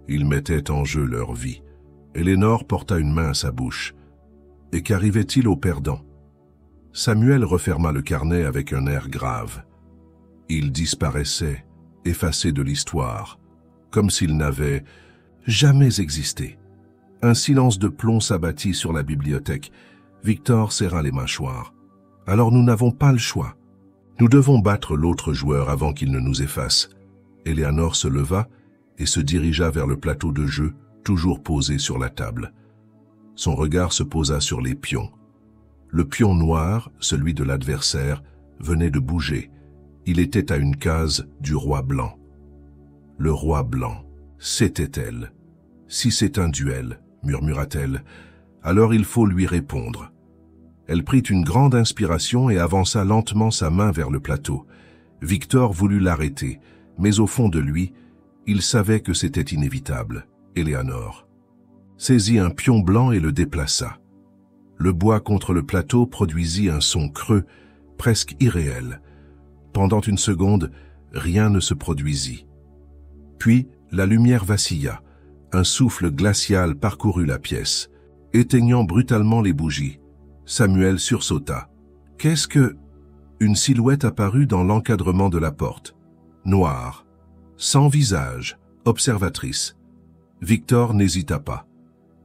Ils mettaient en jeu leur vie. Eleanor porta une main à sa bouche. Et qu'arrivait-il aux perdants? Samuel referma le carnet avec un air grave. Il disparaissait, effacé de l'histoire, comme s'il n'avait jamais existé. Un silence de plomb s'abattit sur la bibliothèque. Victor serra les mâchoires. « Alors nous n'avons pas le choix. Nous devons battre l'autre joueur avant qu'il ne nous efface. » Eleanor se leva et se dirigea vers le plateau de jeu, toujours posé sur la table. Son regard se posa sur les pions. Le pion noir, celui de l'adversaire, venait de bouger. Il était à une case du roi blanc. Le roi blanc, c'était elle. « Si c'est un duel, » murmura-t-elle, « alors il faut lui répondre. » Elle prit une grande inspiration et avança lentement sa main vers le plateau. Victor voulut l'arrêter, mais au fond de lui, il savait que c'était inévitable. Éléanore saisit un pion blanc et le déplaça. Le bois contre le plateau produisit un son creux, presque irréel. Pendant une seconde, rien ne se produisit. Puis, la lumière vacilla. Un souffle glacial parcourut la pièce, éteignant brutalement les bougies. Samuel sursauta. « Qu'est-ce que... » Une silhouette apparut dans l'encadrement de la porte. Noire, sans visage, observatrice. Victor n'hésita pas.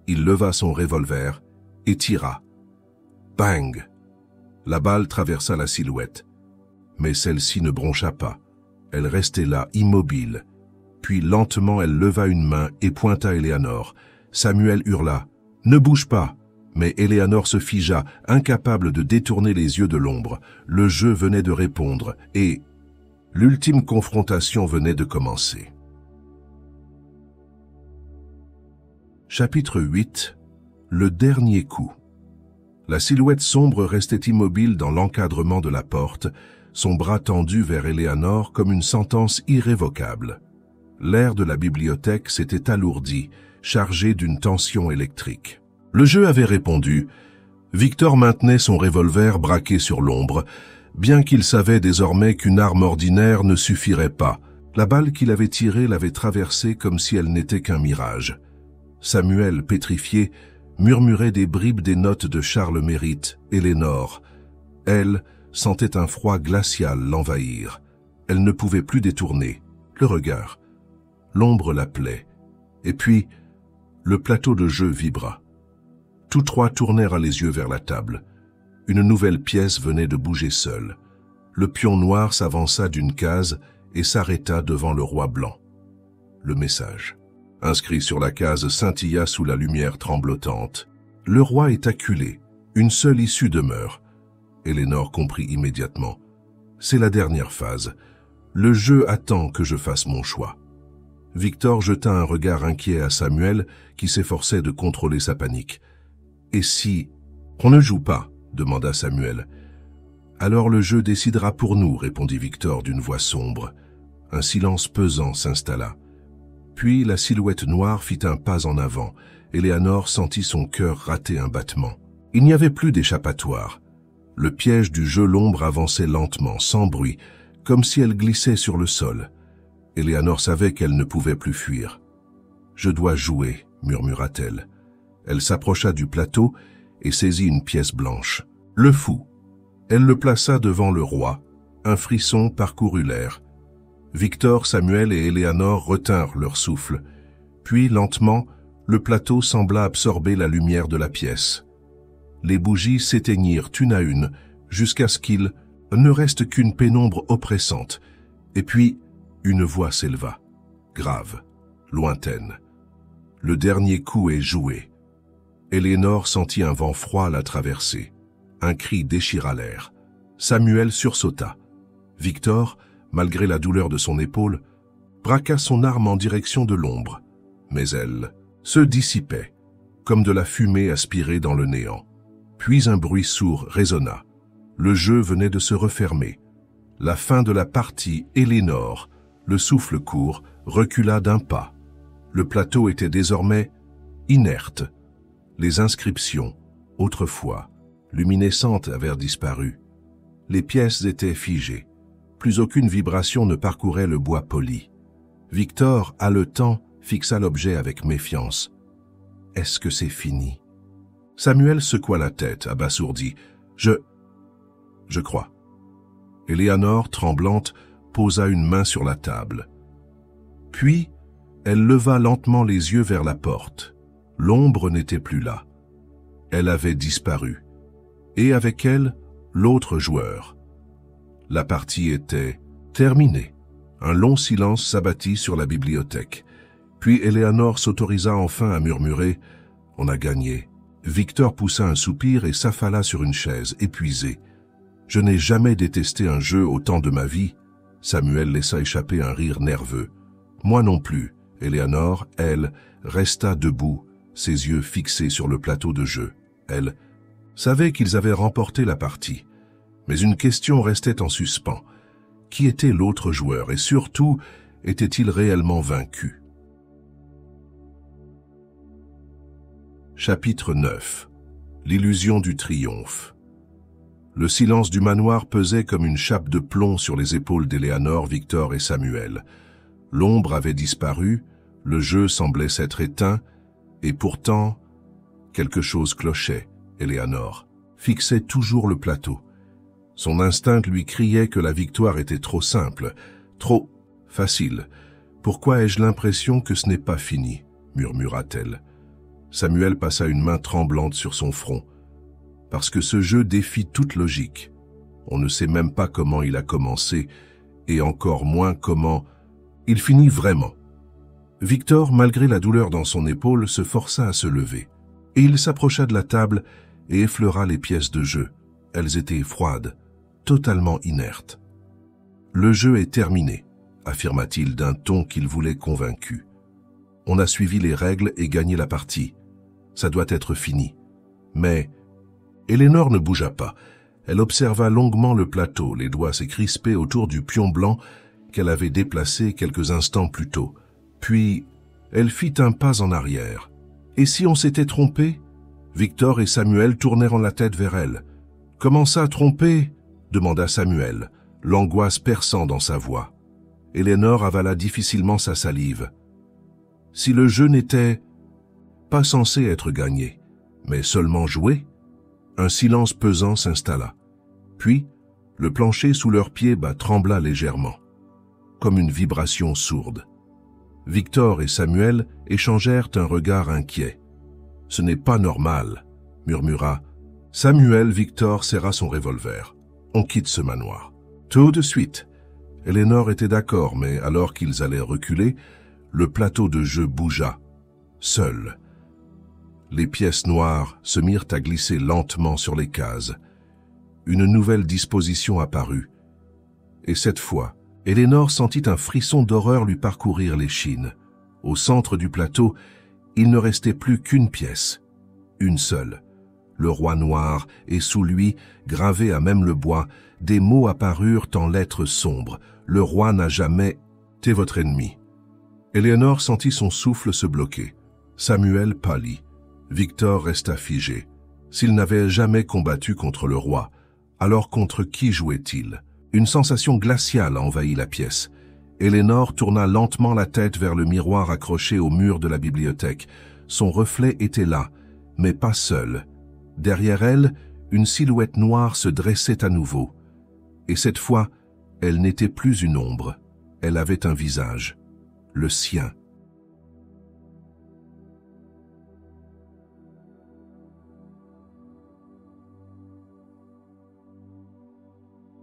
Il leva son revolver et tira. Bang! La balle traversa la silhouette. Mais celle-ci ne broncha pas. Elle restait là, immobile. Puis lentement elle leva une main et pointa Éléanore. Samuel hurla. « Ne bouge pas !» Mais Éléanore se figea, incapable de détourner les yeux de l'ombre. Le jeu venait de répondre et l'ultime confrontation venait de commencer. Chapitre 8. Le dernier coup. La silhouette sombre restait immobile dans l'encadrement de la porte, son bras tendu vers Éléanore comme une sentence irrévocable. L'air de la bibliothèque s'était alourdi, chargé d'une tension électrique. Le jeu avait répondu. Victor maintenait son revolver braqué sur l'ombre, bien qu'il savait désormais qu'une arme ordinaire ne suffirait pas. La balle qu'il avait tirée l'avait traversée comme si elle n'était qu'un mirage. Samuel, pétrifié, murmurait des bribes des notes de Charles Mérite, Éléanore. Elle sentait un froid glacial l'envahir. Elle ne pouvait plus détourner le regard. L'ombre l'appelait. Et puis, le plateau de jeu vibra. Tous trois tournèrent les yeux vers la table. Une nouvelle pièce venait de bouger seule. Le pion noir s'avança d'une case et s'arrêta devant le roi blanc. Le message, inscrit sur la case, scintilla sous la lumière tremblotante. Le roi est acculé. Une seule issue demeure. Éléanore comprit immédiatement. C'est la dernière phase. Le jeu attend que je fasse mon choix. Victor jeta un regard inquiet à Samuel qui s'efforçait de contrôler sa panique. « Et si... »« On ne joue pas » demanda Samuel. « Alors le jeu décidera pour nous » répondit Victor d'une voix sombre. Un silence pesant s'installa. Puis la silhouette noire fit un pas en avant. Éléanore sentit son cœur rater un battement. Il n'y avait plus d'échappatoire. Le piège du jeu l'ombre avançait lentement, sans bruit, comme si elle glissait sur le sol. Éléanore savait qu'elle ne pouvait plus fuir. « Je dois jouer » murmura-t-elle. Elle s'approcha du plateau et saisit une pièce blanche. Le fou. Elle le plaça devant le roi. Un frisson parcourut l'air. Victor, Samuel et Éléanore retinrent leur souffle. Puis, lentement, le plateau sembla absorber la lumière de la pièce. Les bougies s'éteignirent une à une, jusqu'à ce qu'il ne reste qu'une pénombre oppressante. Et puis, une voix s'éleva, grave, lointaine. Le dernier coup est joué. Éléanore sentit un vent froid la traverser. Un cri déchira l'air. Samuel sursauta. Victor, malgré la douleur de son épaule, braqua son arme en direction de l'ombre. Mais elle se dissipait, comme de la fumée aspirée dans le néant. Puis un bruit sourd résonna. Le jeu venait de se refermer. La fin de la partie, Éléanore, le souffle court, recula d'un pas. Le plateau était désormais inerte. Les inscriptions, autrefois luminescentes, avaient disparu. Les pièces étaient figées. Plus aucune vibration ne parcourait le bois poli. Victor, haletant, fixa l'objet avec méfiance. « Est-ce que c'est fini ?» Samuel secoua la tête, abasourdi. « Je crois. » Éléanore, tremblante, posa une main sur la table. Puis, elle leva lentement les yeux vers la porte. L'ombre n'était plus là. Elle avait disparu. Et avec elle, l'autre joueur. La partie était terminée. Un long silence s'abattit sur la bibliothèque. Puis Éléanore s'autorisa enfin à murmurer « On a gagné ». Victor poussa un soupir et s'affala sur une chaise, épuisé. « Je n'ai jamais détesté un jeu autant de ma vie. » Samuel laissa échapper un rire nerveux. « Moi non plus. » Éléanore, elle, resta debout, ses yeux fixés sur le plateau de jeu. Elle savait qu'ils avaient remporté la partie. Mais une question restait en suspens. Qui était l'autre joueur et surtout, était-il réellement vaincu? Chapitre 9. L'illusion du triomphe. Le silence du manoir pesait comme une chape de plomb sur les épaules d'Éléanore, Victor et Samuel. L'ombre avait disparu, le jeu semblait s'être éteint, et pourtant, quelque chose clochait. Éléanore fixait toujours le plateau. Son instinct lui criait que la victoire était trop simple, trop facile. « Pourquoi ai-je l'impression que ce n'est pas fini ?» murmura-t-elle. Samuel passa une main tremblante sur son front. Parce que ce jeu défie toute logique. On ne sait même pas comment il a commencé, et encore moins comment il finit vraiment. Victor, malgré la douleur dans son épaule, se força à se lever. Et il s'approcha de la table et effleura les pièces de jeu. Elles étaient froides, totalement inertes. « Le jeu est terminé », affirma-t-il d'un ton qu'il voulait convaincu. « On a suivi les règles et gagné la partie. Ça doit être fini. » Mais Éléanore ne bougea pas. Elle observa longuement le plateau, les doigts s'écrispaient autour du pion blanc qu'elle avait déplacé quelques instants plus tôt. Puis, elle fit un pas en arrière. « Et si on s'était trompé ?» Victor et Samuel tournèrent la tête vers elle. « Comment ça, trompé ?» demanda Samuel, l'angoisse perçant dans sa voix. Éléanore avala difficilement sa salive. Si le jeu n'était pas censé être gagné, mais seulement joué, un silence pesant s'installa. Puis, le plancher sous leurs pieds trembla légèrement, comme une vibration sourde. Victor et Samuel échangèrent un regard inquiet. « Ce n'est pas normal », murmura Samuel. Victor serra son revolver. « On quitte ce manoir. » Tout de suite. Éléanore était d'accord, mais alors qu'ils allaient reculer, le plateau de jeu bougea, seul. Les pièces noires se mirent à glisser lentement sur les cases. Une nouvelle disposition apparut. Et cette fois, Éléanore sentit un frisson d'horreur lui parcourir l'échine. Au centre du plateau, il ne restait plus qu'une pièce, une seule. Le roi noir, et sous lui, gravés à même le bois, des mots apparurent en lettres sombres. Le roi n'a jamais été votre ennemi. Éléanore sentit son souffle se bloquer. Samuel pâlit. Victor resta figé. S'il n'avait jamais combattu contre le roi, alors contre qui jouait-il? Une sensation glaciale envahit la pièce. Éléanore tourna lentement la tête vers le miroir accroché au mur de la bibliothèque. Son reflet était là, mais pas seul. Derrière elle, une silhouette noire se dressait à nouveau. Et cette fois, elle n'était plus une ombre. Elle avait un visage, le sien.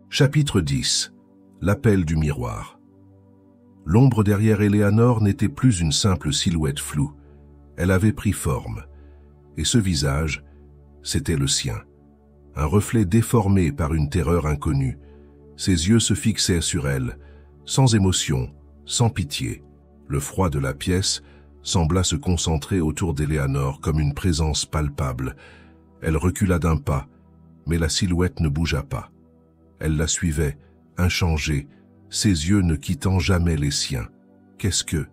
Chapitre 10. L'appel du miroir. L'ombre derrière Éléanore n'était plus une simple silhouette floue. Elle avait pris forme. Et ce visage, c'était le sien. Un reflet déformé par une terreur inconnue. Ses yeux se fixaient sur elle, sans émotion, sans pitié. Le froid de la pièce sembla se concentrer autour d'Éléanore comme une présence palpable. Elle recula d'un pas, mais la silhouette ne bougea pas. Elle la suivait, inchangée, ses yeux ne quittant jamais les siens. « Qu'est-ce que »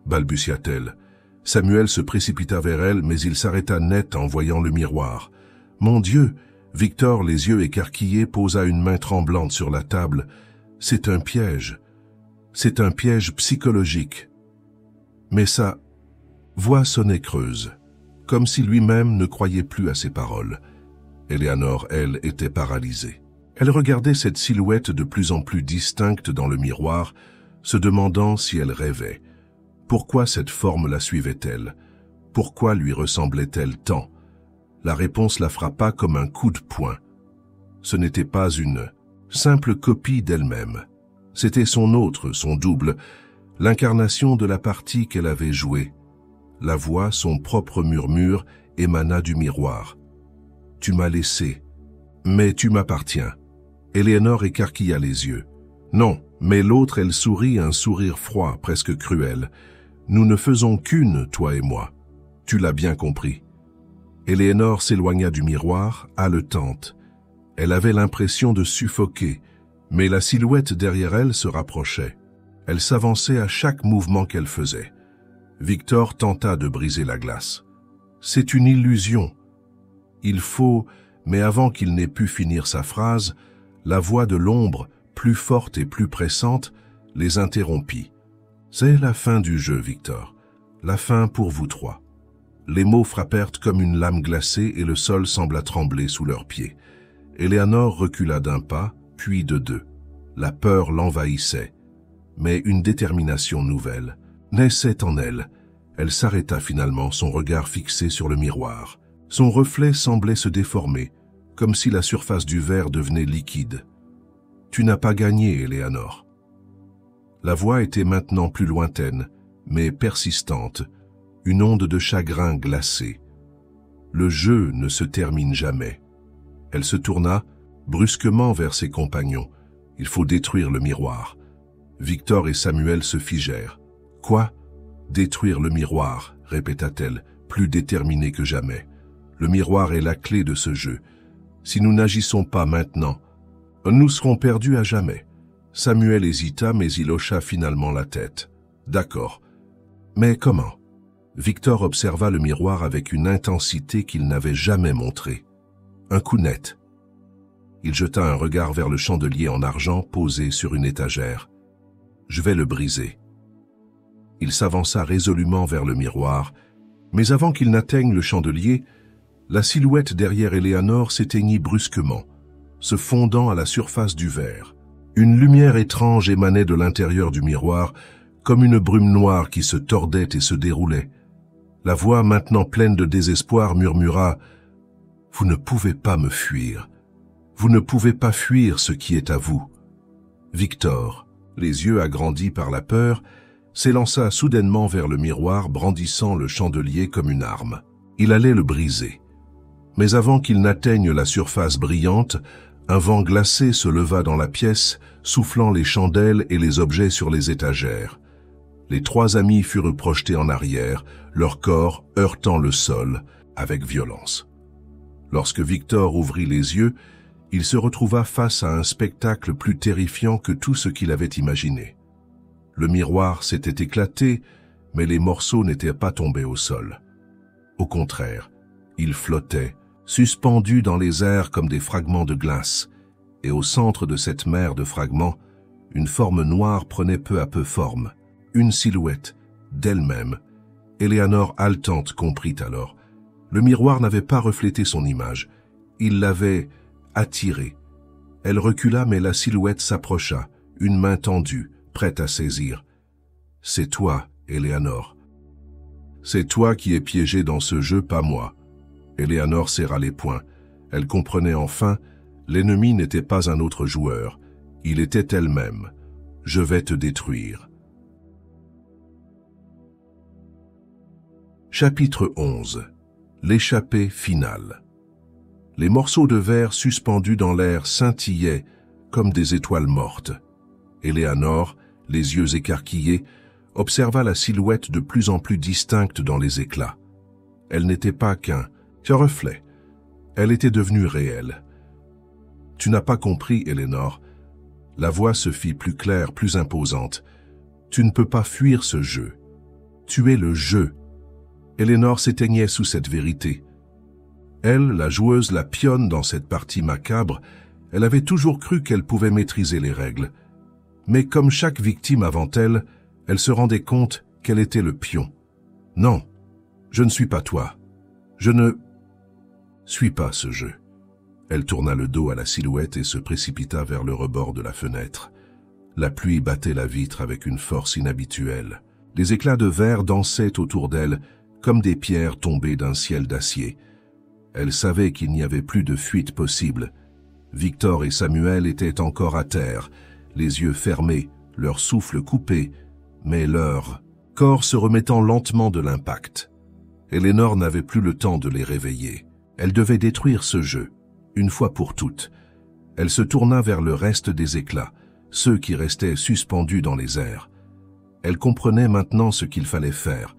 balbutia-t-elle. Samuel se précipita vers elle, mais il s'arrêta net en voyant le miroir. « Mon Dieu !» Victor, les yeux écarquillés, posa une main tremblante sur la table. « C'est un piège. C'est un piège psychologique. » Mais sa voix sonnait creuse, comme si lui-même ne croyait plus à ses paroles. Éléanore, elle, était paralysée. Elle regardait cette silhouette de plus en plus distincte dans le miroir, se demandant si elle rêvait. Pourquoi cette forme la suivait-elle? Pourquoi lui ressemblait-elle tant? La réponse la frappa comme un coup de poing. Ce n'était pas une simple copie d'elle-même. C'était son autre, son double, l'incarnation de la partie qu'elle avait jouée. La voix, son propre murmure, émana du miroir. « Tu m'as laissé, mais tu m'appartiens. » Éléanore écarquilla les yeux. « Non, mais l'autre, elle sourit un sourire froid, presque cruel. Nous ne faisons qu'une, toi et moi. Tu l'as bien compris. » Éléanore s'éloigna du miroir, haletante. Elle avait l'impression de suffoquer, Mais la silhouette derrière elle se rapprochait. Elle s'avançait à chaque mouvement qu'elle faisait. Victor tenta de briser la glace. « C'est une illusion. Il faut... » Mais avant qu'il n'ait pu finir sa phrase, la voix de l'ombre, plus forte et plus pressante, les interrompit. « C'est la fin du jeu, Victor. La fin pour vous trois. » Les mots frappèrent comme une lame glacée et le sol sembla trembler sous leurs pieds. Éléanore recula d'un pas, puis de deux. La peur l'envahissait. Mais une détermination nouvelle naissait en elle. Elle s'arrêta finalement, son regard fixé sur le miroir. Son reflet semblait se déformer, comme si la surface du verre devenait liquide. « Tu n'as pas gagné, Éléanore. » La voix était maintenant plus lointaine, mais persistante, une onde de chagrin glacé. Le jeu ne se termine jamais. Elle se tourna brusquement vers ses compagnons. Il faut détruire le miroir. Victor et Samuel se figèrent. « Quoi ? Détruire le miroir » répéta-t-elle, plus déterminée que jamais. « Le miroir est la clé de ce jeu. Si nous n'agissons pas maintenant, nous serons perdus à jamais. » Samuel hésita, mais il hocha finalement la tête. « D'accord. Mais comment ?» Victor observa le miroir avec une intensité qu'il n'avait jamais montrée. Un coup net. Il jeta un regard vers le chandelier en argent posé sur une étagère. « Je vais le briser. » Il s'avança résolument vers le miroir, mais avant qu'il n'atteigne le chandelier, la silhouette derrière Éléanore s'éteignit brusquement, se fondant à la surface du verre. Une lumière étrange émanait de l'intérieur du miroir, comme une brume noire qui se tordait et se déroulait. La voix, maintenant pleine de désespoir, murmura « Vous ne pouvez pas me fuir. Vous ne pouvez pas fuir ce qui est à vous. » Victor, les yeux agrandis par la peur, s'élança soudainement vers le miroir, brandissant le chandelier comme une arme. Il allait le briser. Mais avant qu'il n'atteigne la surface brillante, un vent glacé se leva dans la pièce, soufflant les chandelles et les objets sur les étagères. Les trois amis furent projetés en arrière, leur corps heurtant le sol avec violence. Lorsque Victor ouvrit les yeux, il se retrouva face à un spectacle plus terrifiant que tout ce qu'il avait imaginé. Le miroir s'était éclaté, mais les morceaux n'étaient pas tombés au sol. Au contraire, ils flottaient, suspendus dans les airs comme des fragments de glace, et au centre de cette mer de fragments, une forme noire prenait peu à peu forme, une silhouette, d'elle-même. Éléanore haletante comprit alors. Le miroir n'avait pas reflété son image, il l'avait attirée. Elle recula, mais la silhouette s'approcha, une main tendue, prête à saisir. « C'est toi, Éléanore. C'est toi qui es piégée dans ce jeu, pas moi. » Éléanore serra les poings. Elle comprenait enfin, l'ennemi n'était pas un autre joueur, il était elle-même. « Je vais te détruire. » Chapitre 11. L'échappée finale. Les morceaux de verre suspendus dans l'air scintillaient comme des étoiles mortes. Éléanore, les yeux écarquillés, observa la silhouette de plus en plus distincte dans les éclats. Elle n'était pas qu'un reflet. Elle était devenue réelle. « Tu n'as pas compris, Éléanore. » La voix se fit plus claire, plus imposante. « Tu ne peux pas fuir ce jeu. Tu es le jeu. » Éléanore s'éteignait sous cette vérité. Elle, la joueuse, la pionne dans cette partie macabre, elle avait toujours cru qu'elle pouvait maîtriser les règles. Mais comme chaque victime avant elle, elle se rendait compte qu'elle était le pion. « Non, je ne suis pas toi. Je ne suis pas ce jeu. » Elle tourna le dos à la silhouette et se précipita vers le rebord de la fenêtre. La pluie battait la vitre avec une force inhabituelle. Des éclats de verre dansaient autour d'elle, comme des pierres tombées d'un ciel d'acier. Elle savait qu'il n'y avait plus de fuite possible. Victor et Samuel étaient encore à terre, les yeux fermés, leur souffle coupé, mais leur corps se remettant lentement de l'impact. Éléanore n'avait plus le temps de les réveiller. Elle devait détruire ce jeu, une fois pour toutes. Elle se tourna vers le reste des éclats, ceux qui restaient suspendus dans les airs. Elle comprenait maintenant ce qu'il fallait faire.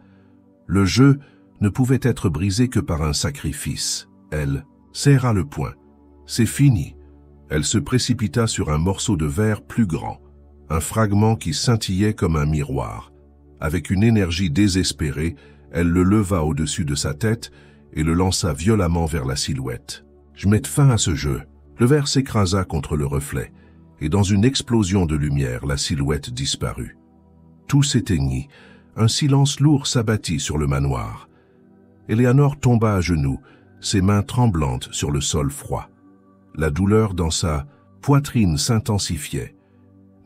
Le jeu ne pouvait être brisé que par un sacrifice. Elle serra le poing. « C'est fini. » Elle se précipita sur un morceau de verre plus grand, un fragment qui scintillait comme un miroir. Avec une énergie désespérée, elle le leva au-dessus de sa tête et le lança violemment vers la silhouette. Je mets fin à ce jeu. Le verre s'écrasa contre le reflet, et dans une explosion de lumière, la silhouette disparut. Tout s'éteignit. Un silence lourd s'abattit sur le manoir. Eleanor tomba à genoux, ses mains tremblantes sur le sol froid. La douleur dans sa poitrine s'intensifiait.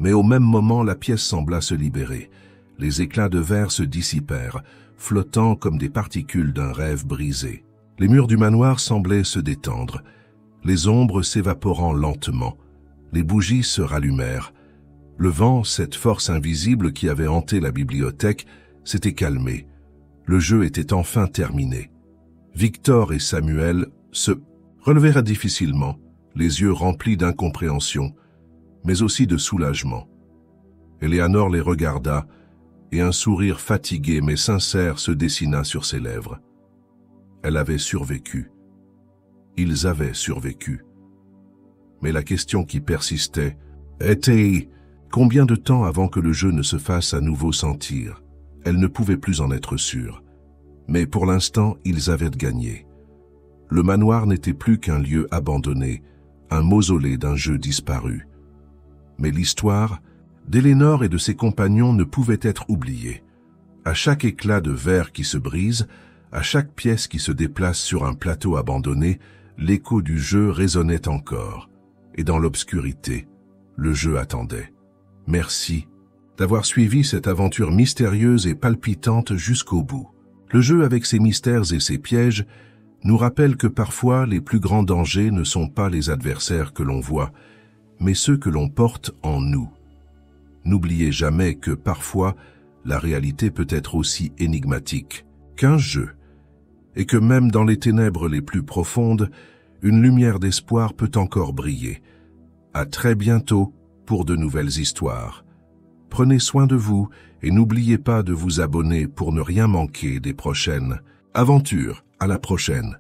Mais au même moment, la pièce sembla se libérer. Les éclats de verre se dissipèrent, flottant comme des particules d'un rêve brisé. Les murs du manoir semblaient se détendre, les ombres s'évaporant lentement. Les bougies se rallumèrent. Le vent, cette force invisible qui avait hanté la bibliothèque, s'était calmé. Le jeu était enfin terminé. Victor et Samuel se relevèrent difficilement, les yeux remplis d'incompréhension, mais aussi de soulagement. Eleanor les regarda, et un sourire fatigué mais sincère se dessina sur ses lèvres. Elle avait survécu. Ils avaient survécu. Mais la question qui persistait était combien de temps avant que le jeu ne se fasse à nouveau sentir? Elle ne pouvait plus en être sûre. Mais pour l'instant, ils avaient gagné. Le manoir n'était plus qu'un lieu abandonné, un mausolée d'un jeu disparu. Mais l'histoire d'Eleanor et de ses compagnons ne pouvait être oubliée. À chaque éclat de verre qui se brise, à chaque pièce qui se déplace sur un plateau abandonné, l'écho du jeu résonnait encore. Et dans l'obscurité, le jeu attendait. Merci d'avoir suivi cette aventure mystérieuse et palpitante jusqu'au bout. Le jeu avec ses mystères et ses pièges nous rappelle que parfois les plus grands dangers ne sont pas les adversaires que l'on voit, mais ceux que l'on porte en nous. N'oubliez jamais que parfois la réalité peut être aussi énigmatique qu'un jeu, et que même dans les ténèbres les plus profondes, une lumière d'espoir peut encore briller. À très bientôt pour de nouvelles histoires. Prenez soin de vous et n'oubliez pas de vous abonner pour ne rien manquer des prochaines aventures. À la prochaine.